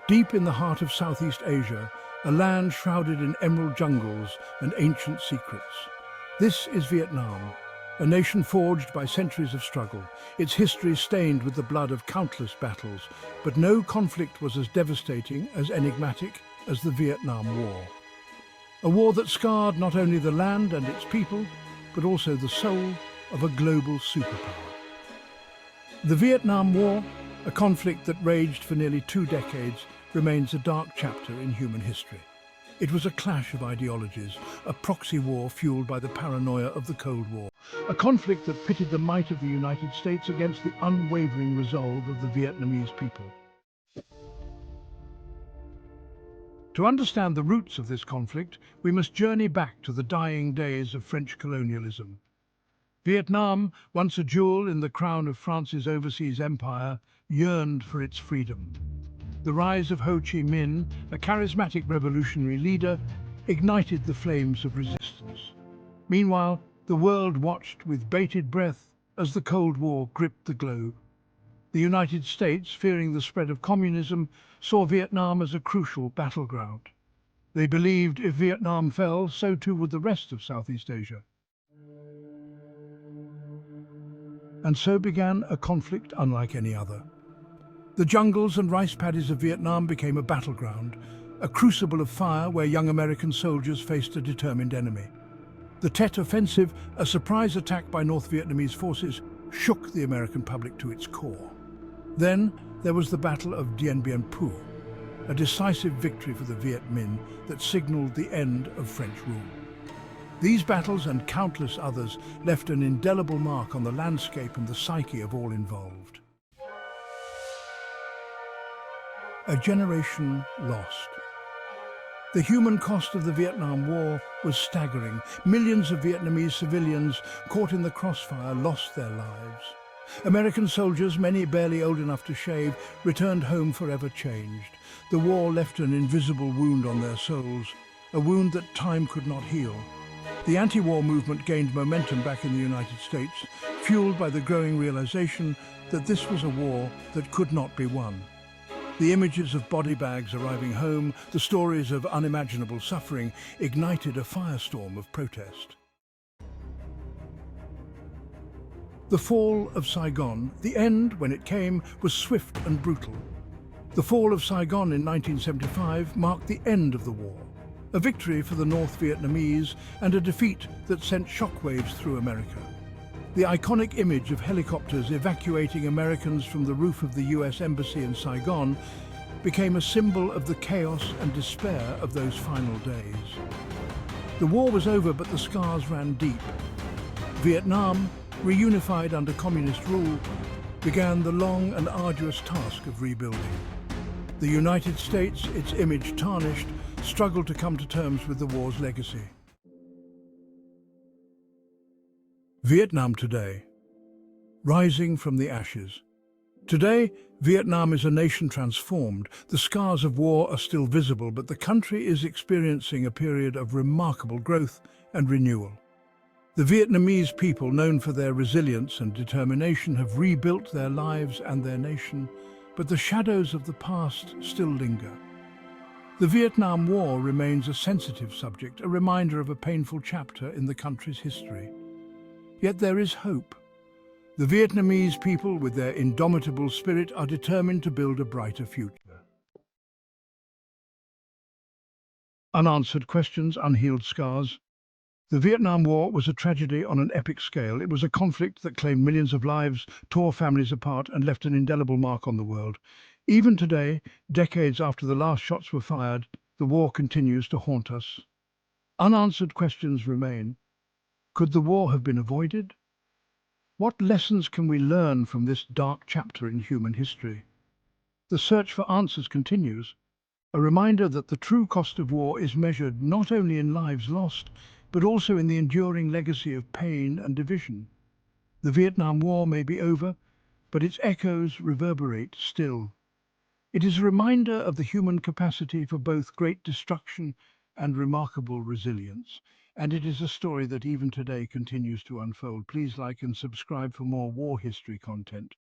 Deep in the heart of Southeast Asia, a land shrouded in emerald jungles and ancient secrets. This is Vietnam, a nation forged by centuries of struggle, its history stained with the blood of countless battles, but no conflict was as devastating, as enigmatic as the Vietnam War. A war that scarred not only the land and its people, but also the soul of a global superpower. The Vietnam War, a conflict that raged for nearly 2 decades, remains a dark chapter in human history. It was a clash of ideologies, a proxy war fueled by the paranoia of the Cold War, a conflict that pitted the might of the United States against the unwavering resolve of the Vietnamese people. To understand the roots of this conflict, we must journey back to the dying days of French colonialism. Vietnam, once a jewel in the crown of France's overseas empire, yearned for its freedom. The rise of Ho Chi Minh, a charismatic revolutionary leader, ignited the flames of resistance. Meanwhile, the world watched with bated breath as the Cold War gripped the globe. The United States, fearing the spread of communism, saw Vietnam as a crucial battleground. They believed if Vietnam fell, so too would the rest of Southeast Asia. And so began a conflict unlike any other. The jungles and rice paddies of Vietnam became a battleground, a crucible of fire where young American soldiers faced a determined enemy. The Tet Offensive, a surprise attack by North Vietnamese forces, shook the American public to its core. Then there was the Battle of Dien, a decisive victory for the Viet Minh that signaled the end of French rule. These battles and countless others left an indelible mark on the landscape and the psyche of all involved. A generation lost. The human cost of the Vietnam War was staggering. Millions of Vietnamese civilians caught in the crossfire lost their lives. American soldiers, many barely old enough to shave, returned home forever changed. The war left an invisible wound on their souls, a wound that time could not heal. The anti-war movement gained momentum back in the United States, fueled by the growing realization that this was a war that could not be won. The images of body bags arriving home, the stories of unimaginable suffering, ignited a firestorm of protest. The fall of Saigon, the end, when it came, was swift and brutal. The fall of Saigon in 1975 marked the end of the war, a victory for the North Vietnamese and a defeat that sent shockwaves through America. The iconic image of helicopters evacuating Americans from the roof of the US Embassy in Saigon became a symbol of the chaos and despair of those final days. The war was over, but the scars ran deep. Vietnam, reunified under communist rule, began the long and arduous task of rebuilding. The United States, its image tarnished, struggled to come to terms with the war's legacy. Vietnam today, rising from the ashes. Today, Vietnam is a nation transformed. The scars of war are still visible, but the country is experiencing a period of remarkable growth and renewal. The Vietnamese people, known for their resilience and determination, have rebuilt their lives and their nation, but the shadows of the past still linger. The Vietnam War remains a sensitive subject, a reminder of a painful chapter in the country's history. Yet there is hope. The Vietnamese people, with their indomitable spirit, are determined to build a brighter future. Unanswered questions, unhealed scars. The Vietnam War was a tragedy on an epic scale. It was a conflict that claimed millions of lives, tore families apart, and left an indelible mark on the world. Even today, decades after the last shots were fired, the war continues to haunt us. Unanswered questions remain. Could the war have been avoided? What lessons can we learn from this dark chapter in human history? The search for answers continues, a reminder that the true cost of war is measured not only in lives lost, but also in the enduring legacy of pain and division. The Vietnam War may be over, but its echoes reverberate still. It is a reminder of the human capacity for both great destruction and remarkable resilience. And it is a story that even today continues to unfold. Please like and subscribe for more war history content.